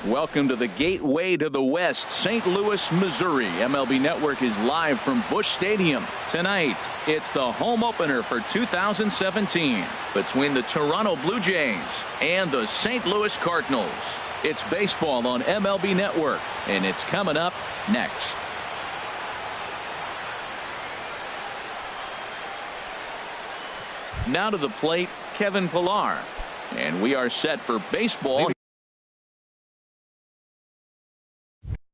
Welcome to the gateway to the West, St. Louis, Missouri. MLB Network is live from Busch Stadium. Tonight, it's the home opener for 2017 between the Toronto Blue Jays and the St. Louis Cardinals. It's baseball on MLB Network, and it's coming up next. Now to the plate, Kevin Pillar. And we are set for baseball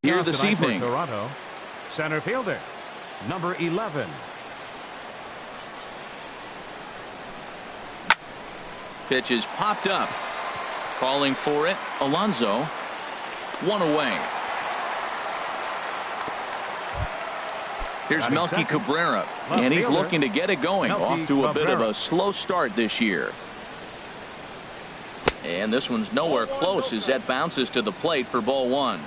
here this evening. Toronto, center fielder, number 11. Pitch is popped up. Calling for it, Alonso. One away. Here's Melky Cabrera, and he's looking to get it going. Off to a bit of a slow start this year. And this one's nowhere close as that bounces to the plate for ball one.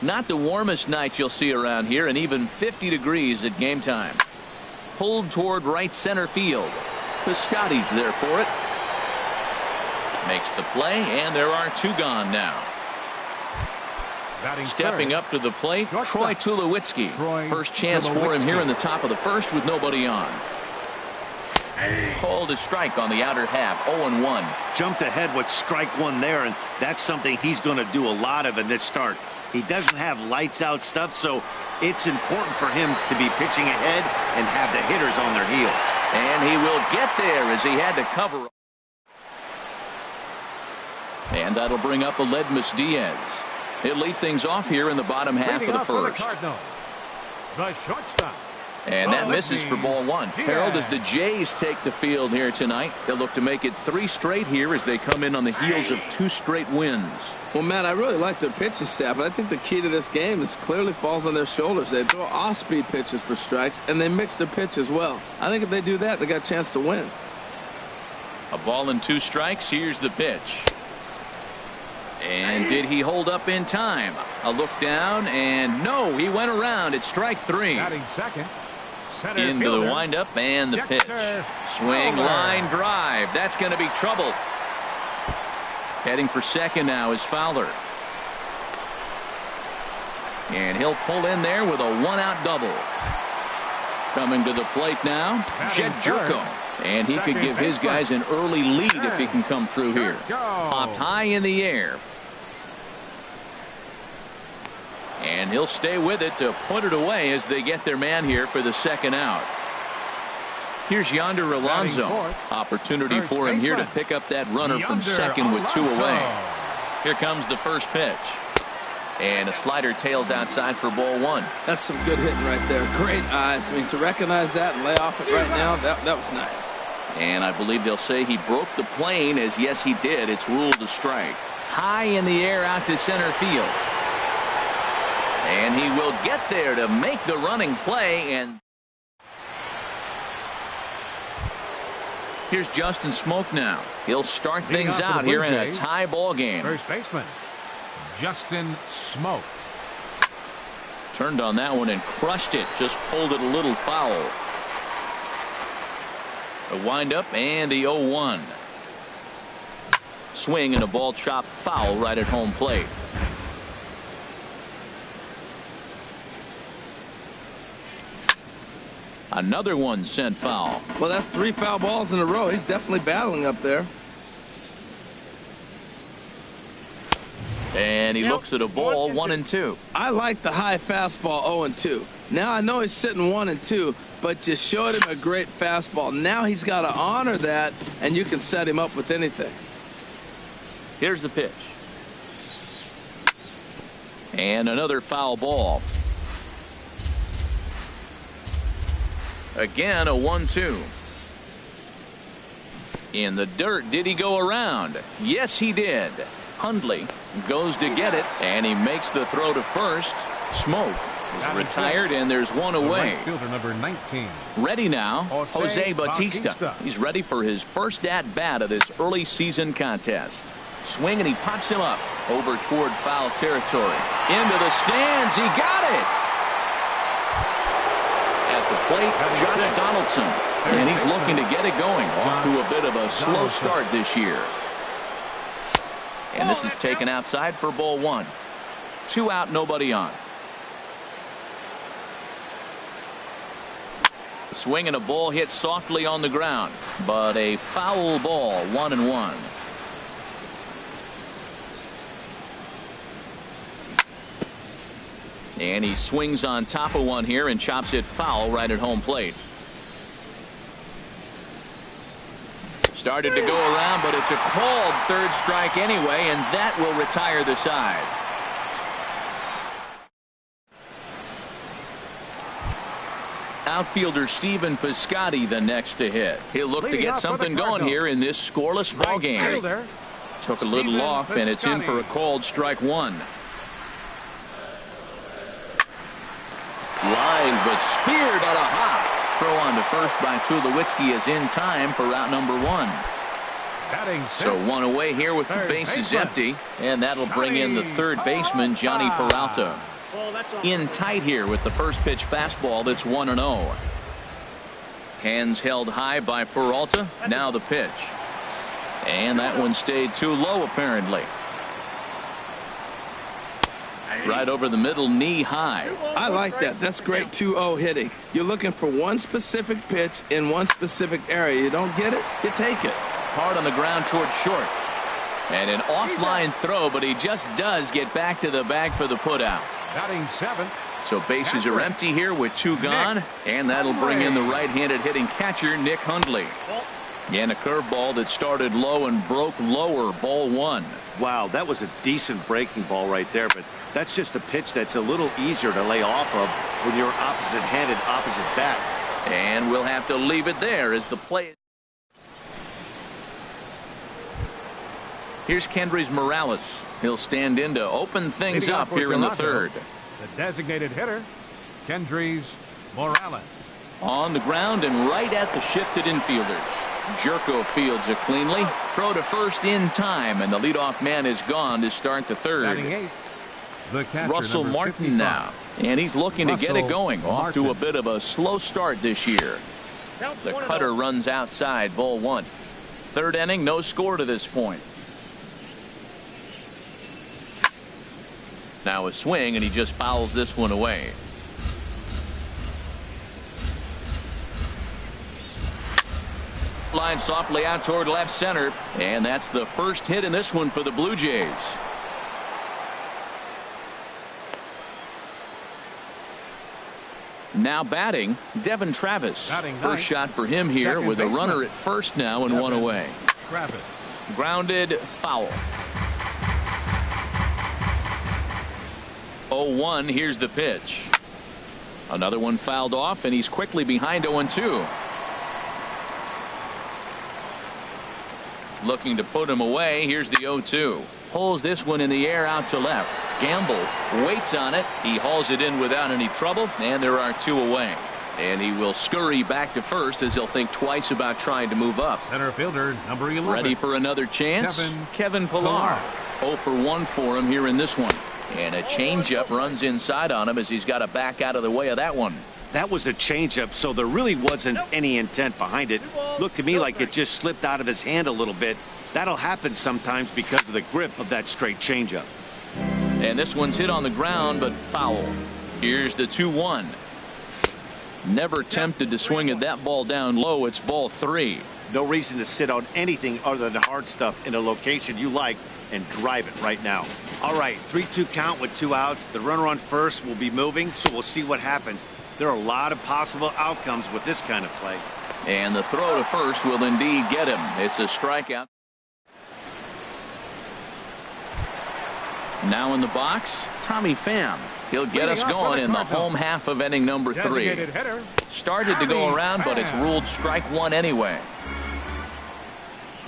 Not the warmest night you'll see around here, and even 50 degrees at game time. Pulled toward right center field. Piscotty's there for it. Makes the play, and there are two gone now. Stepping up to the plate, Troy Tulowitzki. First chance for him here in the top of the first with nobody on. Called a strike on the outer half, 0-1. Jumped ahead with strike one there, and that's something he's going to do a lot of in this start. He doesn't have lights out stuff, so it's important for him to be pitching ahead and have the hitters on their heels. And he will get there as he had to cover. And that'll bring up Aledmus Diaz. He'll lead things off here in the bottom half of the first. The shortstop. And that misses for ball one. Harold, as the Jays take the field here tonight, they'll look to make it 3 straight here as they come in on the heels of 2 straight wins. Well, Matt, I really like their pitching staff, but I think the key to this game is clearly falls on their shoulders. They throw off-speed pitches for strikes, and they mix their pitch as well. I think if they do that, they got a chance to win. A ball and 2 strikes. Here's the pitch. And did he hold up in time? A look down, and no, he went around. It's strike 3. Second. Into the windup and the pitch. Swing, line drive. That's going to be trouble. Heading for second now is Fowler. And he'll pull in there with a 1-out double. Coming to the plate now, Jed Jerko. And he could give his guys an early lead if he can come through here. Popped high in the air. And he'll stay with it to put it away as they get their man here for the second out. Here's Yonder Alonso. Opportunity for him here to pick up that runner from second with 2 away. Here comes the first pitch. And a slider tails outside for ball one. That's some good hitting right there. Great eyes. I mean, to recognize that and lay off it right now, that was nice. And I believe they'll say he broke the plane, as yes, he did. It's ruled a strike. High in the air out to center field. And he will get there to make the running play. And here's Justin Smoke now. He'll start things out here in a tie ball game. First baseman, Justin Smoke. Turned on that one and crushed it. Just pulled it a little foul. A windup and the 0-1. Swing and a ball chopped foul right at home plate. Another one sent foul. Well, that's 3 foul balls in a row. He's definitely battling up there. And he looks at a ball, 1-2. I like the high fastball 0-2. Now I know he's sitting 1-2, but you showed him a great fastball. Now he's got to honor that, and you can set him up with anything. Here's the pitch. And another foul ball. Again, a 1-2. In the dirt, did he go around? Yes, he did. Hundley goes to get it, and he makes the throw to first. Smoke is retired, and there's one away. Fielder number 19. Ready now, Jose Bautista. He's ready for his first at-bat of this early season contest. Swing, and he pops him up over toward foul territory. Into the stands. He got it. At the plate, Josh Donaldson. And he's looking to get it going. Off to a bit of a slow start this year. And this is taken outside for ball one. 2 out, nobody on. Swing and a ball hit softly on the ground, but a foul ball, 1-1. And he swings on top of one here and chops it foul right at home plate. Started to go around, but it's a called third strike anyway, and that will retire the side. Outfielder Steven Piscotty the next to hit. He'll look to get something going here in this scoreless ball game. Took a little off, and it's in for a called strike one. Line, but speared on a hop. Throw on to first by Tulowitzki is in time for route number one. So one away here with the bases empty, and that'll bring in the third baseman, Johnny Peralta. In tight here with the first pitch fastball that's 1-0. Hands held high by Peralta. Now the pitch. And that one stayed too low apparently. Right over the middle, knee high. I like that. That's great 2-0 hitting. You're looking for one specific pitch in one specific area. You don't get it, you take it. Hard on the ground towards short. And an offline throw, but he just does get back to the bag for the putout. Batting seventh. So bases are empty here with 2 gone, and that'll bring in the right-handed hitting catcher, Nick Hundley. And a curveball that started low and broke lower, ball one. Wow, that was a decent breaking ball right there, but that's just a pitch that's a little easier to lay off of when you're opposite-handed, opposite bat. And we'll have to leave it there as the play. Here's Kendrys Morales. He'll stand in to open things up here in the third. The designated hitter, Kendrys Morales. On the ground and right at the shifted infielders. Jerko fields it cleanly. Throw to first in time, and the leadoff man is gone to start the third. Russell Martin now, and he's looking to get it going. Off to a bit of a slow start this year. The cutter runs outside, ball one. Third inning, no score to this point. Now a swing, and he just fouls this one away. Line softly out toward left center, and that's the first hit in this one for the Blue Jays. Now batting, Devin Travis. First shot for him here with a runner at first now and one away. Grounded, foul. 0-1, here's the pitch. Another one fouled off, and he's quickly behind 0-2. Looking to put him away. Here's the 0-2. Pulls this one in the air out to left. Gamble waits on it. He hauls it in without any trouble, and there are 2 away. And he will scurry back to first as he'll think twice about trying to move up. Center fielder, number 11. Ready for another chance? Kevin Pillar. 0 for 1 for him here in this one. And a changeup runs inside on him as he's got to back out of the way of that one. That was a changeup, so there really wasn't any intent behind it. Looked to me like it just slipped out of his hand a little bit. That'll happen sometimes because of the grip of that straight changeup. And this one's hit on the ground, but foul. Here's the 2-1. Never tempted to swing at that ball down low. It's ball 3. No reason to sit on anything other than hard stuff in a location you like and drive it right now. All right, 3-2 count with 2 outs. The runner on first will be moving, so we'll see what happens. There are a lot of possible outcomes with this kind of play. And the throw to first will indeed get him. It's a strikeout. Now in the box, Tommy Pham. He'll get us going in the home half of inning number 3. Started to go around, but it's ruled strike one anyway.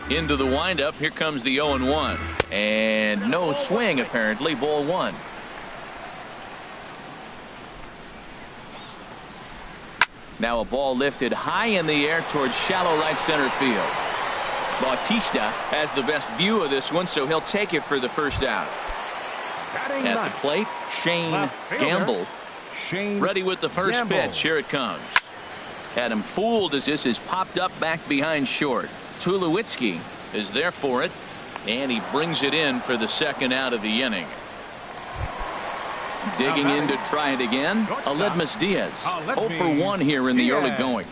Into the windup. Here comes the 0-1. And no swing, apparently. Ball 1. Now a ball lifted high in the air towards shallow right center field. Bautista has the best view of this one, so he'll take it for the first out. At the plate, Shane Gamble. Ready with the first pitch. Here it comes. Had him fooled as this is popped up back behind short. Tulowitzki is there for it. And he brings it in for the second out of the inning. Digging in to try it again, Aledmus Diaz. 0 for 1 here in the early going.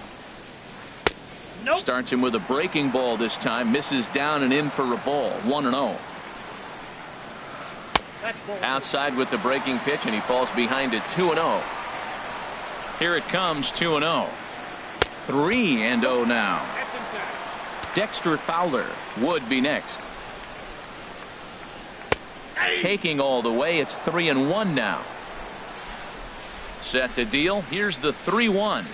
Starts him with a breaking ball this time. Misses down and in for a ball. 1-0. Outside with the breaking pitch, and he falls behind it. 2-0. Here it comes. 2-0. 3-0 now. Dexter Fowler would be next. Taking all the way. It's 3-1 now. Set to deal. Here's the 3-1.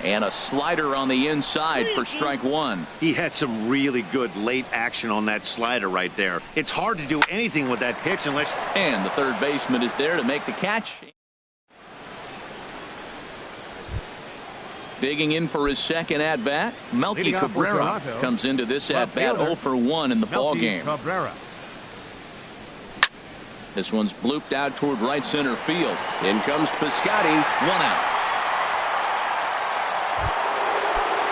And a slider on the inside for strike one. He had some really good late action on that slider right there. It's hard to do anything with that pitch unless... And the third baseman is there to make the catch. Digging in for his second at-bat, Melky Cabrera comes into this at-bat 0 for 1 in the ballgame. This one's blooped out toward right center field. In comes Piscotty. 1 out.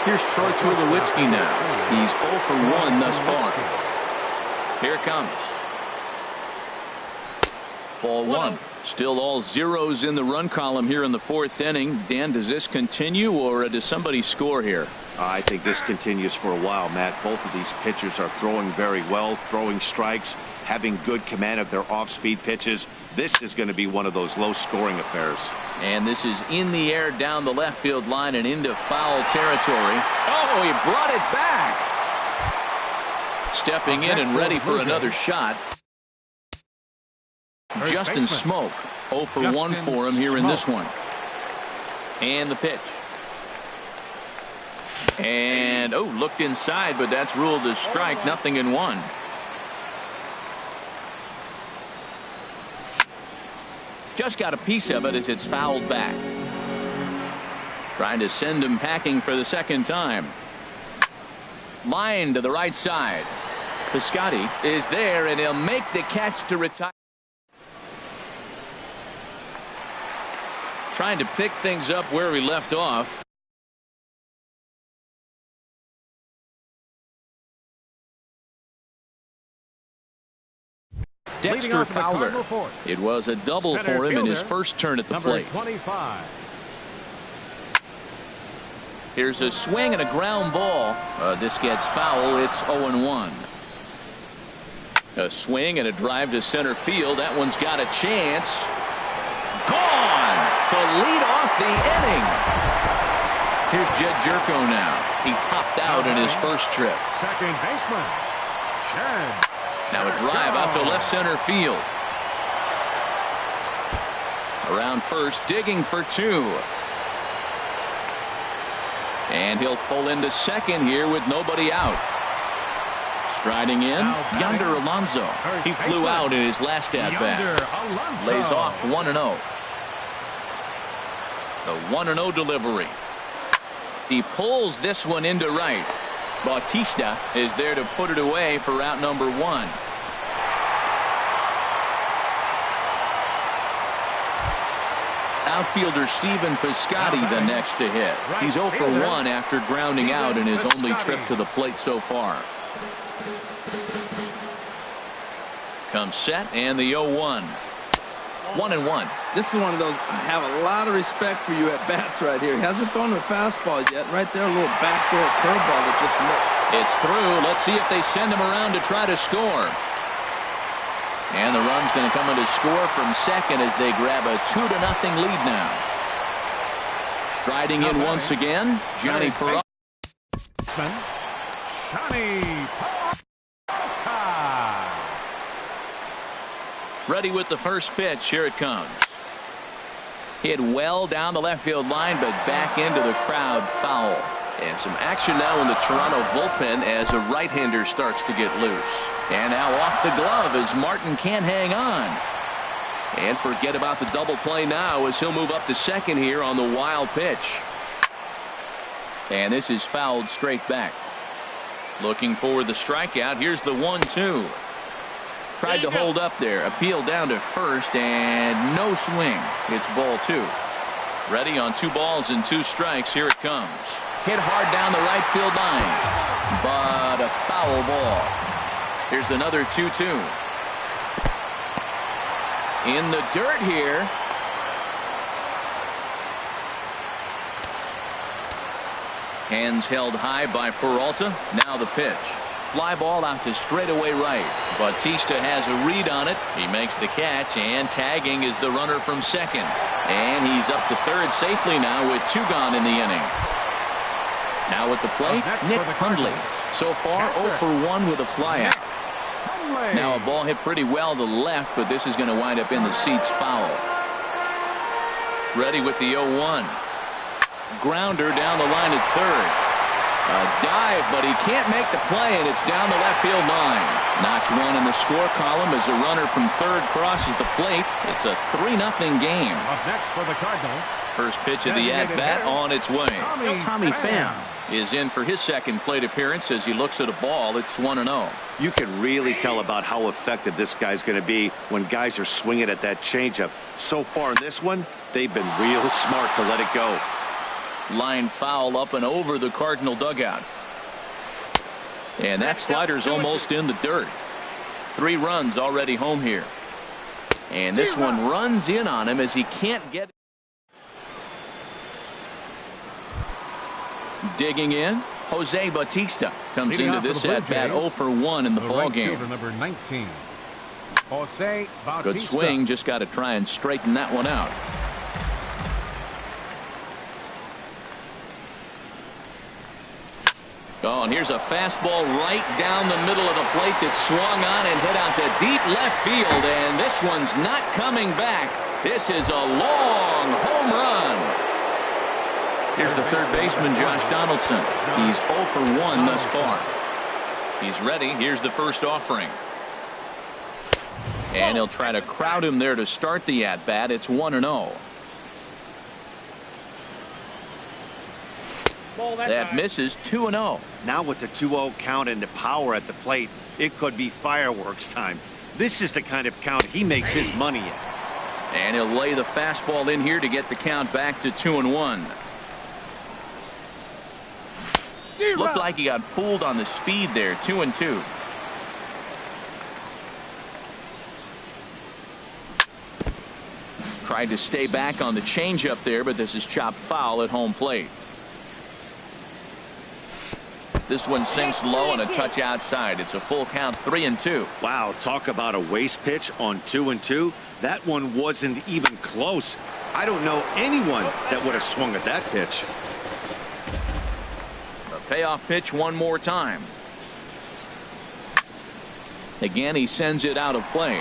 Here's Troy Tulowitzki now. He's 0 for 1 thus far. Here it comes. Ball 1. Still all zeros in the run column here in the 4th inning. Dan, does this continue, or does somebody score here? I think this continues for a while, Matt. Both of these pitchers are throwing very well, throwing strikes, having good command of their off-speed pitches. This is going to be one of those low-scoring affairs. And this is in the air down the left field line and into foul territory. Oh, he brought it back. Stepping in and ready for another shot. Justin Smoke. 0 for 1 for him here in this one. And the pitch. And, oh, looked inside, but that's ruled as strike. 0-1. Just got a piece of it as it's fouled back. Trying to send him packing for the second time. Line to the right side. Piscotty is there, and he'll make the catch to retire. Trying to pick things up where he left off. Dexter Fowler. It was a double for him in his first turn at the plate. 25. Here's a swing and a ground ball. This gets foul. It's 0-1. A swing and a drive to center field. That one's got a chance. Gone to lead off the inning. Here's Jed Jerko now. He popped out in his first trip. Second baseman, Chad. Now a drive out to left center field. Around first, digging for 2. And he'll pull into second here with nobody out. Striding in, Yonder Alonso. He flew out in his last at-bat. Lays off 1-0. The 1-0 delivery. He pulls this one into right. Bautista is there to put it away for out number 1. Outfielder Stephen Piscotty the next to hit. He's 0 for 1 after grounding out in his only trip to the plate so far. Comes set and the 0-1. 1-1. This is one of those, I have a lot of respect for you at bats right here. He hasn't thrown a fastball yet. Right there, a little backdoor curveball that just missed. It's through. Let's see if they send him around to try to score. And the run's going to come in to score from second as they grab a 2-0 lead now. Striding in once again, Johnny Peralta. Ready with the first pitch. Here it comes. Hit well down the left field line, but back into the crowd, foul. And some action now in the Toronto bullpen as a right-hander starts to get loose. And now off the glove as Martin can't hang on. And forget about the double play now as he'll move up to second here on the wild pitch. And this is fouled straight back. Looking for the strikeout. Here's the 1-2. Tried to hold up there. Appeal down to first and no swing. It's ball 2. Ready on 2 balls and 2 strikes. Here it comes. Hit hard down the right field line. But a foul ball. Here's another 2-2. In the dirt here. Hands held high by Peralta. Now the pitch. Fly ball out to straightaway right. Bautista has a read on it. He makes the catch, and tagging is the runner from second. And he's up to third safely now with 2 gone in the inning. Now at the plate, Nick Hundley. So far 0 for 1 with a flyout. Now a ball hit pretty well to left, but this is going to wind up in the seats foul. Ready with the 0-1. Grounder down the line at third. A dive, but he can't make the play, and it's down the left field line. Notch 1 in the score column as a runner from third crosses the plate. It's a 3-0 game. Up next for the Cardinals. First pitch of the at-bat on its way. Tommy Pham is in for his second plate appearance as he looks at a ball. It's 1-0. You can really tell about how effective this guy's going to be when guys are swinging at that changeup. So far in this one, they've been real smart to let it go. Line foul up and over the Cardinal dugout. And that slider's almost in the dirt. 3 runs already home here. And this one runs in on him as he can't get. Digging in, Jose Bautista comes into this at bat 0 for 1 in the ball game. Number 19, Jose Bautista. Good swing, just got to try and straighten that one out. Oh, and here's a fastball right down the middle of the plate that swung on and hit out to deep left field, and this one's not coming back. This is a long home run. Here's the third baseman, Josh Donaldson. He's 0 for 1 thus far. He's ready. Here's the first offering. And he'll try to crowd him there to start the at-bat. It's 1-0. That misses. 2-0. Now with the 2-0 count and the power at the plate, it could be fireworks time. This is the kind of count he makes his money in. And he'll lay the fastball in here to get the count back to 2-1. Looked like he got fooled on the speed there. 2-2. Tried to stay back on the changeup there, but this is chopped foul at home plate. This one sinks low and a touch outside. It's a full count, 3-2. Wow, talk about a waste pitch on 2-2. That one wasn't even close. I don't know anyone that would have swung at that pitch. A payoff pitch one more time. Again, he sends it out of play.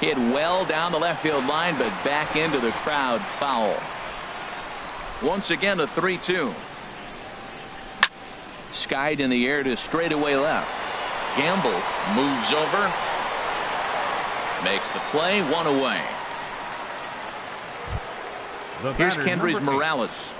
Hit well down the left field line, but back into the crowd, foul. Once again, a 3-2. Skied in the air to straightaway left. Gamble moves over. Makes the play, 1 away. Here's Kendrys Morales.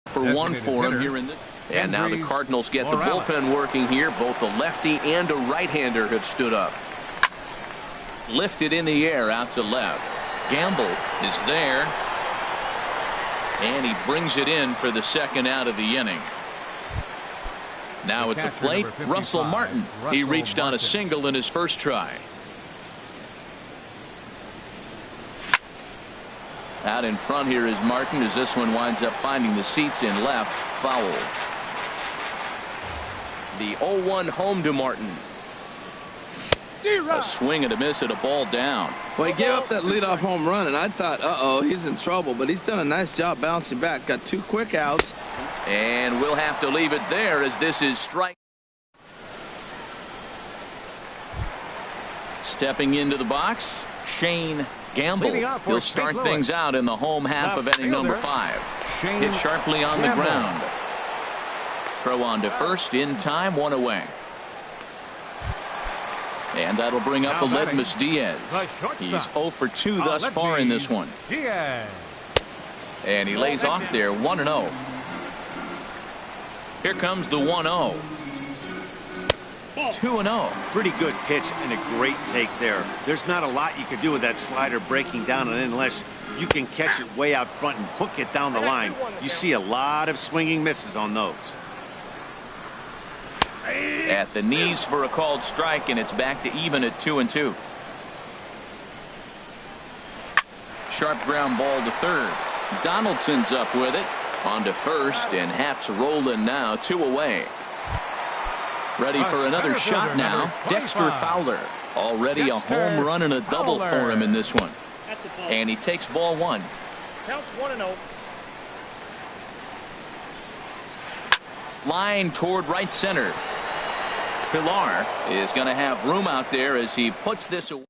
For 1 for him here in this. And now the Cardinals get the bullpen working here. Both a lefty and a right-hander have stood up. Lifted in the air out to left. Gamble is there. And he brings it in for the second out of the inning. Now at the plate, Russell Martin. He reached on a single in his first try. Out in front here is Martin as this one winds up finding the seats in left. Foul. The 0-1 home to Martin. A swing and a miss at a ball down. Well, he gave up that leadoff home run, and I thought, uh-oh, he's in trouble. But he's done a nice job bouncing back. Got 2 quick outs. And we'll have to leave it there as this is strike. Stepping into the box, Shane Gamble. He'll start things out in the home half of inning number 5. Hit sharply on the ground. Throw on to first in time, 1 away. And that'll bring up Aledmus Diaz. He's 0 for 2 thus far in this one. And he lays off there, 1-0. Here comes the 1-0. 2-0. Pretty good pitch and a great take there. There's not a lot you could do with that slider breaking down, and unless you can catch it way out front and hook it down the line, you see a lot of swinging misses on those. At the knees for a called strike, and it's back to even at 2-2. Sharp ground ball to third. Donaldson's up with it. On to first, and Happ's rolling now, 2 away. Ready for another shot now. Dexter Fowler. Already a home run and a double for him in this one. And he takes ball 1. Counts 1-0. Line toward right center. Pilar is going to have room out there as he puts this away.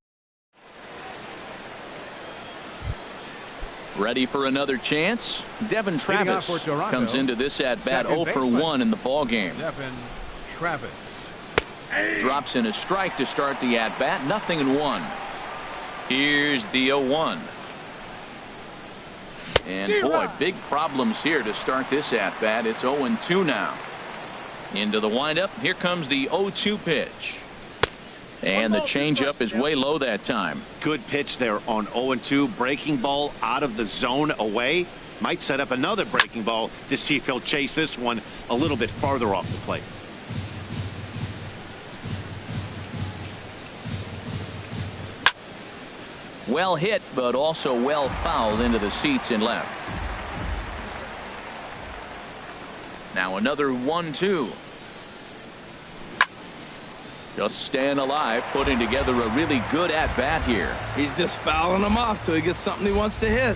Ready for another chance. Devin Travis comes into this at bat 0 for 1 in the ball game. Devin Travis. Drops in a strike to start the at bat. 0-1. Here's the 0-1. And boy, big problems here to start this at bat. It's 0-2 now. Into the windup. Here comes the 0-2 pitch. And the changeup is way low that time. Good pitch there on 0-2. Breaking ball out of the zone away. Might set up another breaking ball to see if he'll chase this one a little bit farther off the plate. Well hit, but also well fouled into the seats in left. Now another 1-2. Just staying alive, putting together a really good at-bat here. He's just fouling them off till he gets something he wants to hit.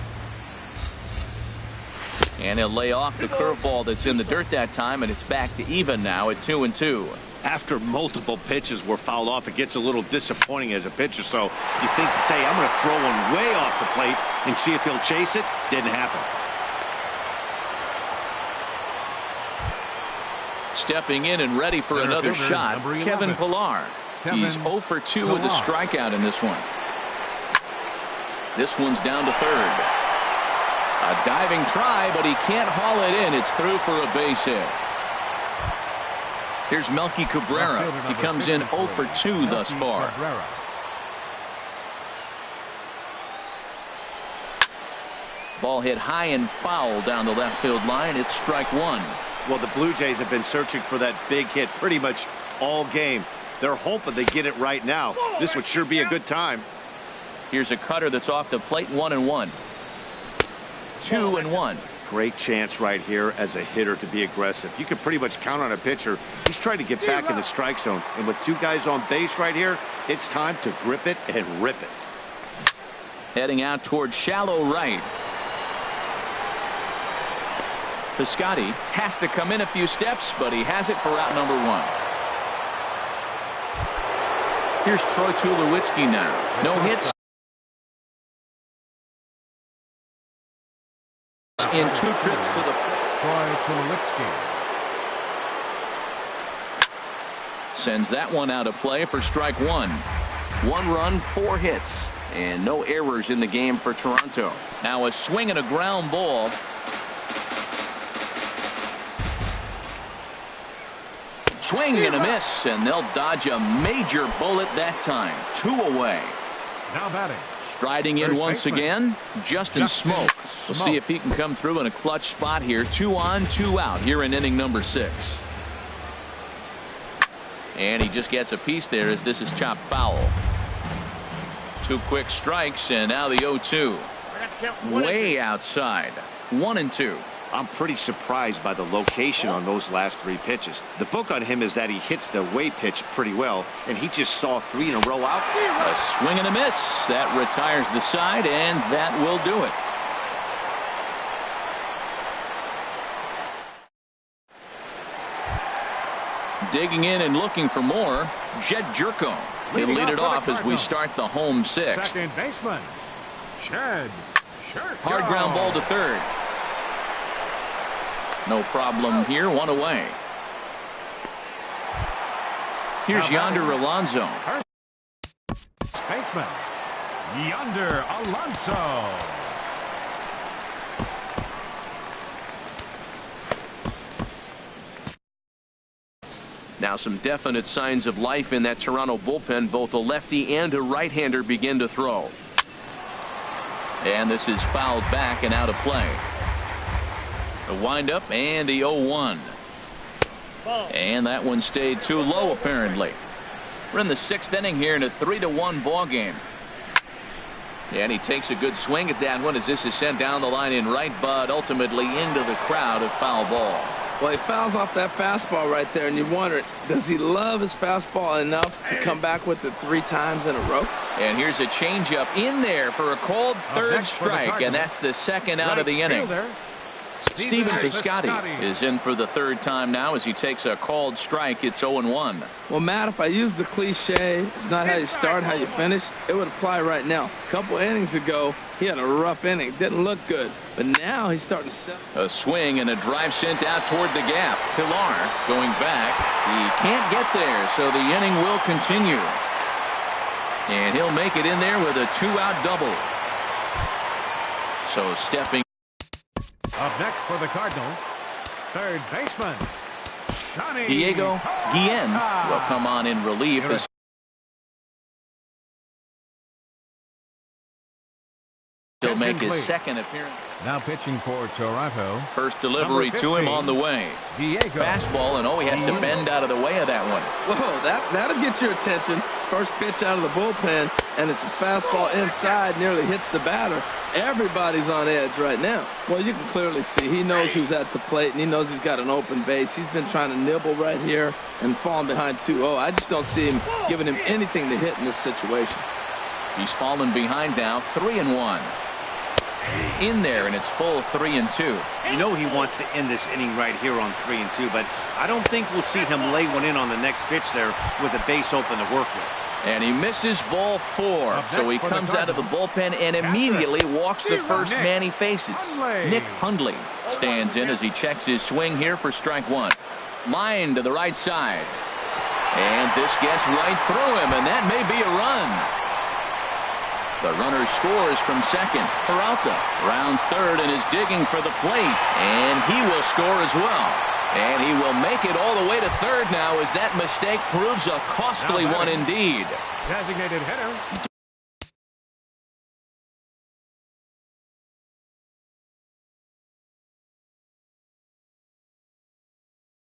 And he'll lay off the curveball that's in the dirt that time, and it's back to even now at 2-2. After multiple pitches were fouled off, it gets a little disappointing as a pitcher. So you think, say, I'm going to throw one way off the plate and see if he'll chase it. Didn't happen. Stepping in and ready for another shot, Kevin Pilar. He's 0 for 2 with a strikeout in this one. This one's down to third. A diving try, but he can't haul it in. It's through for a base hit. Here's Melky Cabrera. He comes in 0 for 2 thus far. Ball hit high and foul down the left field line. It's strike 1. Well, the Blue Jays have been searching for that big hit pretty much all game. They're hoping they get it right now. This would sure be a good time. Here's a cutter that's off the plate. 1-1. 2-1. Great chance right here as a hitter to be aggressive. You can pretty much count on a pitcher. He's trying to get back in the strike zone. And with 2 guys on base right here, it's time to grip it and rip it. Heading out towards shallow right. Piscotty has to come in a few steps, but he has it for out number 1. Here's Troy Tulowitzki now. No hits in 2 trips to the Troy Tulowitzki. sends that one out of play for strike 1. 1 run, 4 hits, and no errors in the game for Toronto. Now a swing and a ground ball. Swing and a miss, and they'll dodge a major bullet that time. 2 away. Now batting. Striding in once again, Justin Smoke. We'll see if he can come through in a clutch spot here. 2 on, 2 out here in inning number 6. And he just gets a piece there as this is chopped foul. 2 quick strikes, and now the 0-2. Way outside. 1-2. I'm pretty surprised by the location on those last 3 pitches. The book on him is that he hits the way pitch pretty well, and he just saw 3 in a row out. A swing and a miss. That retires the side, and that will do it. Digging in and looking for more, Jed Jerko. He'll lead it off as we start the home 6th. Second baseman, Jed Jerko. Hard ground ball to third. No problem here. 1 away. Here's Yonder Alonso. Baseman, Yonder Alonso. Now some definite signs of life in that Toronto bullpen. Both a lefty and a right-hander begin to throw. And this is fouled back and out of play. The windup and the 0-1. And that one stayed too low apparently. We're in the 6th inning here in a 3-1 ball game. And he takes a good swing at that one as this is sent down the line in right, but ultimately into the crowd, a foul ball. Well, he fouls off that fastball right there, and you wonder, does he love his fastball enough to come back with it 3 times in a row? And here's a changeup in there for a called third strike, and that's the 2nd out of the inning. Stephen Piscotty is in for the 3rd time now as he takes a called strike. It's 0-1. Well, Matt, if I use the cliche, it's not how you start, how you finish, it would apply right now. A couple innings ago, he had a rough inning. Didn't look good. But now he's starting to sell. A swing and a drive sent out toward the gap. Pilar going back. He can't get there, so the inning will continue. And he'll make it in there with a 2-out double. So stepping. Up next for the Cardinals, third baseman, Diego Guillen will come on in relief as he'll make his 2nd appearance. Now pitching for Toronto. First delivery to him on the way. Diego. Fastball, and he has to bend out of the way of that one. Whoa, that'll get your attention. First pitch out of the bullpen, and it's a fastball inside, nearly hits the batter. Everybody's on edge right now. Well, you can clearly see he knows who's at the plate, and he knows he's got an open base. He's been trying to nibble right here and falling behind 2-0. I just don't see him giving him anything to hit in this situation. He's fallen behind now, 3-1. In there, and it's full 3-2. You know he wants to end this inning right here on 3-2, but I don't think we'll see him lay one in on the next pitch there with a base open to work with. And he misses ball 4, so he comes out of the bullpen and immediately walks the first man he faces. Nick Hundley stands in as he checks his swing here for strike 1. Line to the right side. And this gets right through him, and that may be a run. The runner scores from 2nd. Peralta rounds 3rd and is digging for the plate, and he will score as well. And he will make it all the way to 3rd now as that mistake proves a costly one indeed. Designated hitter.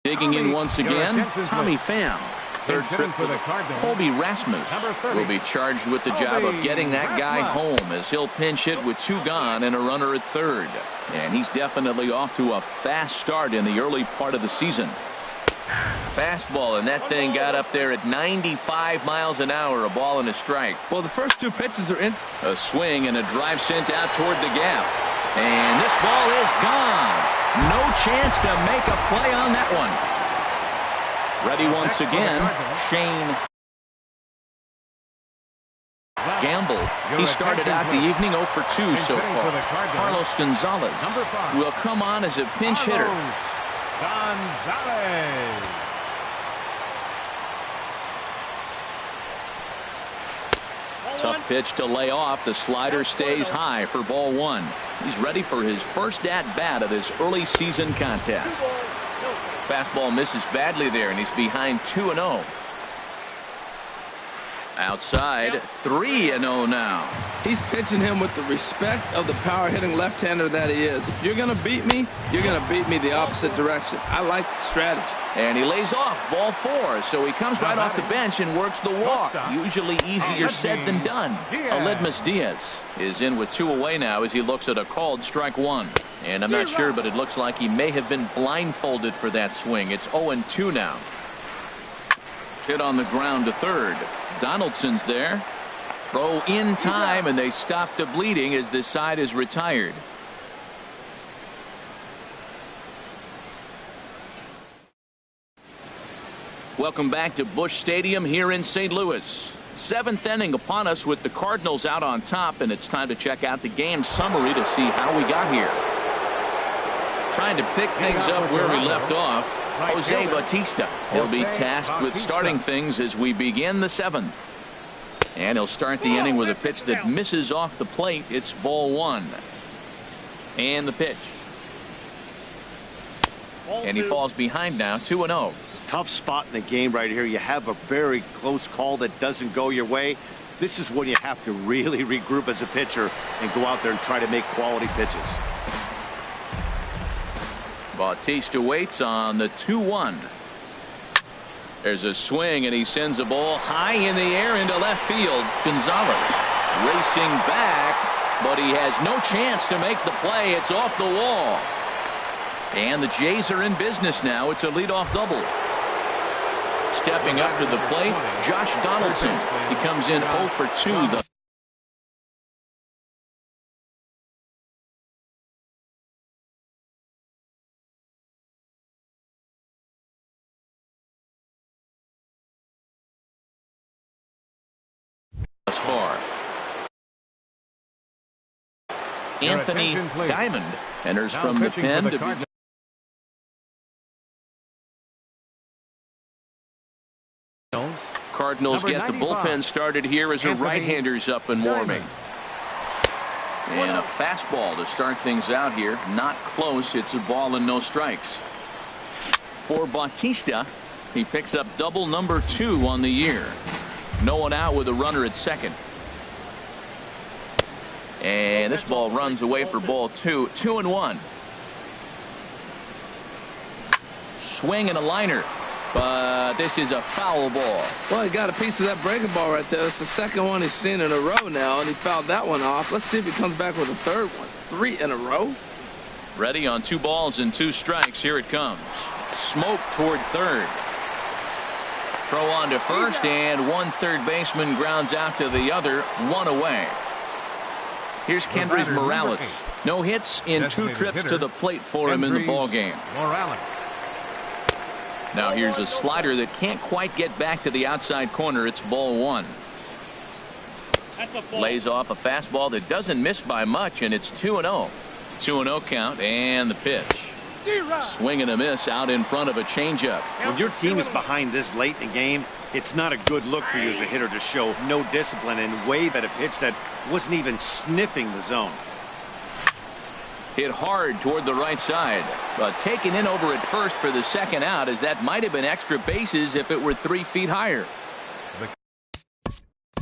Digging in once again, Tommy Pham. 3rd trip for the Colby Rasmus will be charged with the job of getting that guy home as he'll pinch hit with 2 gone and a runner at 3rd. And he's definitely off to a fast start in the early part of the season. Fastball, and that thing got up there at 95 miles an hour, a ball and a strike. Well, the first 2 pitches are in. A swing and a drive sent out toward the gap. And this ball is gone. No chance to make a play on that one. Ready once again, Shane Gamble. He started out the evening 0 for 2 so far. Carlos Gonzalez will come on as a pinch hitter. Gonzalez. Tough pitch to lay off. The slider stays high for ball 1. He's ready for his first at-bat of this early season contest. Fastball misses badly there, and he's behind 2-0. Outside, 3-0 now. He's pitching him with the respect of the power-hitting left-hander that he is. If you're going to beat me, you're going to beat me the opposite direction. I like the strategy. And he lays off ball 4, so he comes right off the bench and works the walk. Usually easier said than done. Aledmus Diaz is in with 2 away now as he looks at a called strike 1. And I'm not sure, but it looks like he may have been blindfolded for that swing. It's 0-2 now. Hit on the ground to 3rd. Donaldson's there. Throw in time, and they stop the bleeding as this side is retired. Welcome back to Busch Stadium here in St. Louis. 7th inning upon us with the Cardinals out on top, and it's time to check out the game summary to see how we got here. Trying to pick things up where we left off, Jose Bautista. He'll be tasked with starting things as we begin the 7th. And he'll start the inning with a pitch that misses off the plate. It's ball 1. And the pitch. And he falls behind now, 2-0. tough spot in the game right here. You have a very close call that doesn't go your way. This is when you have to really regroup as a pitcher and go out there and try to make quality pitches. Bautista waits on the 2-1. There's a swing, and he sends a ball high in the air into left field. Gonzalez racing back, but he has no chance to make the play. It's off the wall. And the Jays are in business now. It's a leadoff double. Stepping up to the plate, Josh Donaldson. He comes in 0 for 2. Thus far. Anthony Diamond enters from the pen to be. Cardinals get the bullpen started here as a right-hander's up and warming. And a fastball to start things out here. Not close. It's a ball and no strikes. For Bautista, he picks up double number 2 on the year. No one out with a runner at second. And this ball runs away for ball 2. 2-1. Swing and a liner. But this is a foul ball. Well, he got a piece of that breaking ball right there. It's the second one he's seen in a row now, and he fouled that one off. Let's see if he comes back with a third one. 3 in a row. Ready on 2 balls and 2 strikes. Here it comes. Smoke toward third. Throw on to first, and one third baseman grounds out to the other. 1 away. Here's Kendrys Morales. No hits in 2 trips to the plate for him in the ballgame. Now here's a slider that can't quite get back to the outside corner. It's ball 1. Lays off a fastball that doesn't miss by much, and it's 2-0. 2-0 count, and the pitch. Swing and a miss out in front of a changeup. When your team is behind this late in the game, it's not a good look for you as a hitter to show no discipline and wave at a pitch that wasn't even sniffing the zone. Hit hard toward the right side, but taken in over at first for the second out, as that might have been extra bases if it were 3 feet higher. The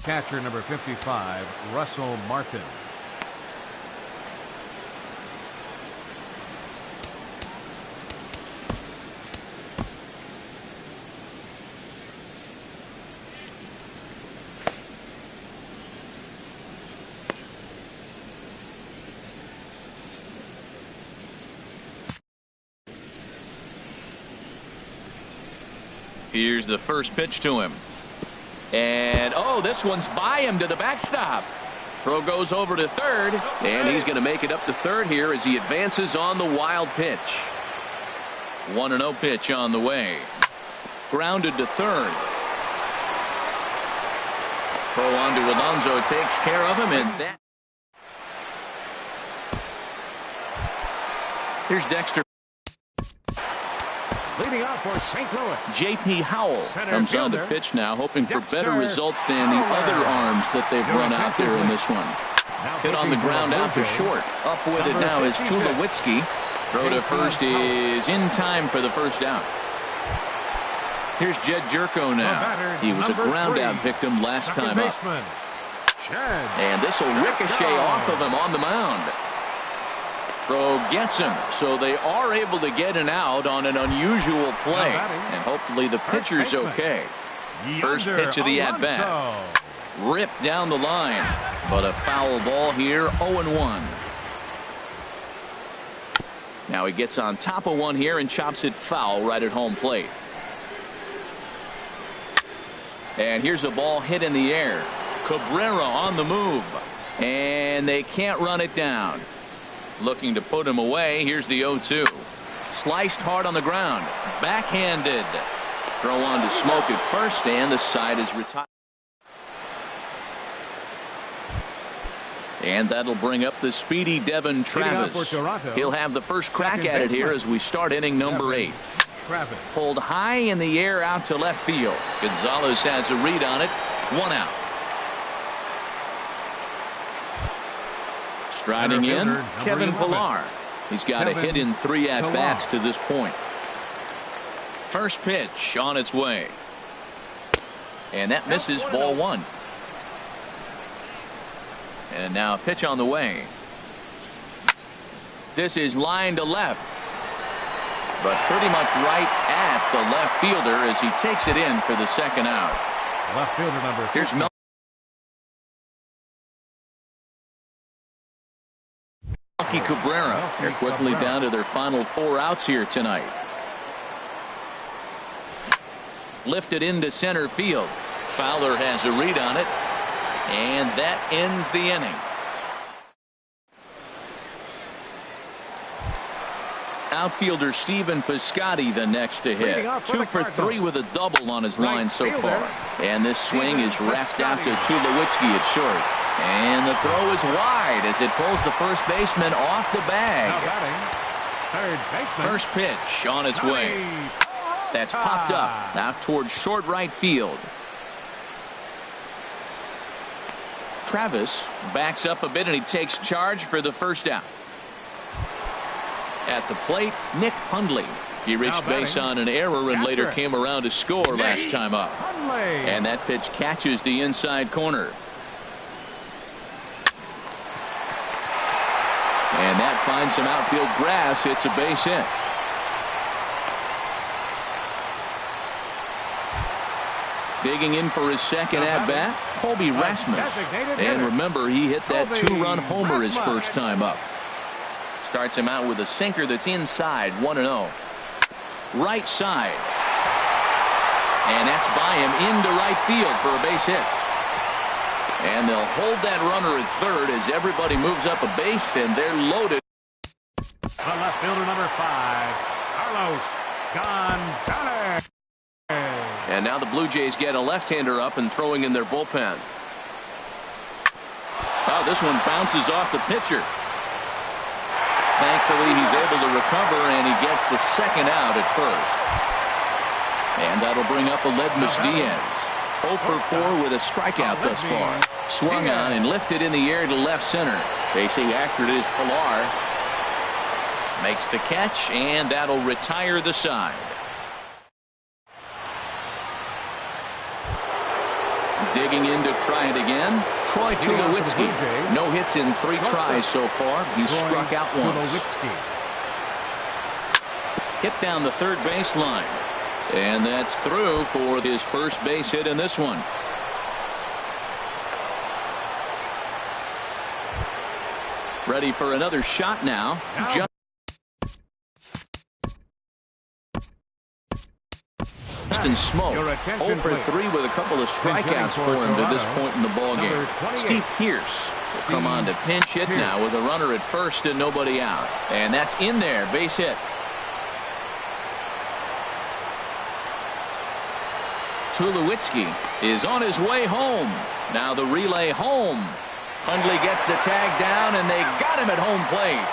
catcher, number 55, Russell Martin. Here's the first pitch to him. And, oh, this one's by him to the backstop. Throw goes over to third, and he's going to make it up to third here as he advances on the wild pitch. 1-0 pitch on the way. Grounded to third. Throw on to Alonso takes care of him, and that. Here's Dexter. Leading off for St. Louis. J.P. Howell comes on the pitch now, hoping for better results than the other arms that they've run out there in this one. Hit on the ground out to short. Up with it now is Tulowitzki. Throw to first is in time for the first out. Here's Jed Jerko now. He was a ground out victim last time up. And this will ricochet off of him on the mound. Throw gets him, so they are able to get an out on an unusual play, and hopefully the pitcher's okay. First pitch of the at-bat. Ripped down the line, but a foul ball here, 0-1. Now he gets on top of one here and chops it foul right at home plate. And here's a ball hit in the air. Cabrera on the move, and they can't run it down. Looking to put him away. Here's the 0-2. Sliced hard on the ground. Backhanded. Throw on to Smoke at first, and the side is retired. And that'll bring up the speedy Devin Travis. He'll have the first crack at it here as we start inning number 8. Pulled high in the air out to left field. Gonzalez has a read on it. 1 out. Striding in, Kevin Pillar. He's got a hit in 3 at-bats to this point. First pitch on its way. And that misses, ball one. And now a pitch on the way. This is line to left. But pretty much right at the left fielder as he takes it in for the second out. Left fielder number. Here's Melky Cabrera. They're quickly down to their final 4 outs here tonight. Lifted into center field. Fowler has a read on it. And that ends the inning. Outfielder Stephen Piscotty the next to hit. 2 for 3 with a double on his line so far. And this swing is wrapped out to Tulowitzki at short. And the throw is wide as it pulls the first baseman off the bag. First pitch on its way. That's popped up out towards short right field. Travis backs up a bit and he takes charge for the first out. At the plate, Nick Hundley. He reached base on an error and later came around to score last time up. And that pitch catches the inside corner. And that finds some outfield grass. It's a base hit. Digging in for his second at-bat, Colby Rasmus. And remember, he hit that 2-run homer his first time up. Starts him out with a sinker that's inside, 1-0. Right side. And that's by him into right field for a base hit. And they'll hold that runner at third as everybody moves up a base, and they're loaded. The left fielder number 5, Carlos Gonzalez. And now the Blue Jays get a left-hander up and throwing in their bullpen. Oh, this one bounces off the pitcher. Thankfully, he's able to recover, and he gets the second out at first. And that'll bring up Aledmus Diaz. 0 for 4 with a strikeout thus far. Swung on and lifted in the air to left center. Chasing after it is Pilar. Makes the catch, and that'll retire the side. Digging in to try it again. Troy Tulowitzki. No hits in 3 tries so far. He's struck out once. Hit down the third baseline. And that's through for his first base hit in this one. Ready for another shot now. Justin Smoke, 0 for 3 with a couple of strikeouts for him to this point in the ballgame. Steve Pearce will come on to pinch hit now with a runner at first and nobody out. And that's in there, base hit. Tulowitzki is on his way home. Now the relay home. Hundley gets the tag down, and they got him at home plate.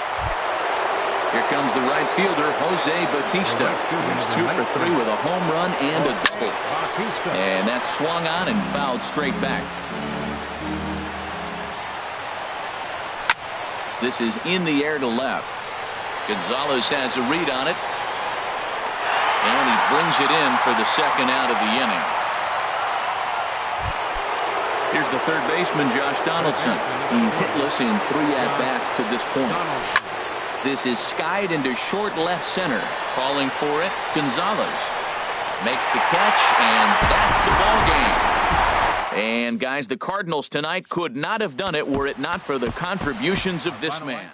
Here comes the right fielder, Jose Bautista. He's 2 for 3 with a home run and a double. And that's swung on and fouled straight back. This is in the air to left. Gonzalez has a read on it. And he brings it in for the second out of the inning. Here's the third baseman, Josh Donaldson. He's hitless in 3 at-bats to this point. This is skied into short left center. Calling for it, Gonzalez. Makes the catch, and that's the ball game. And, guys, the Cardinals tonight could not have done it were it not for the contributions of this man.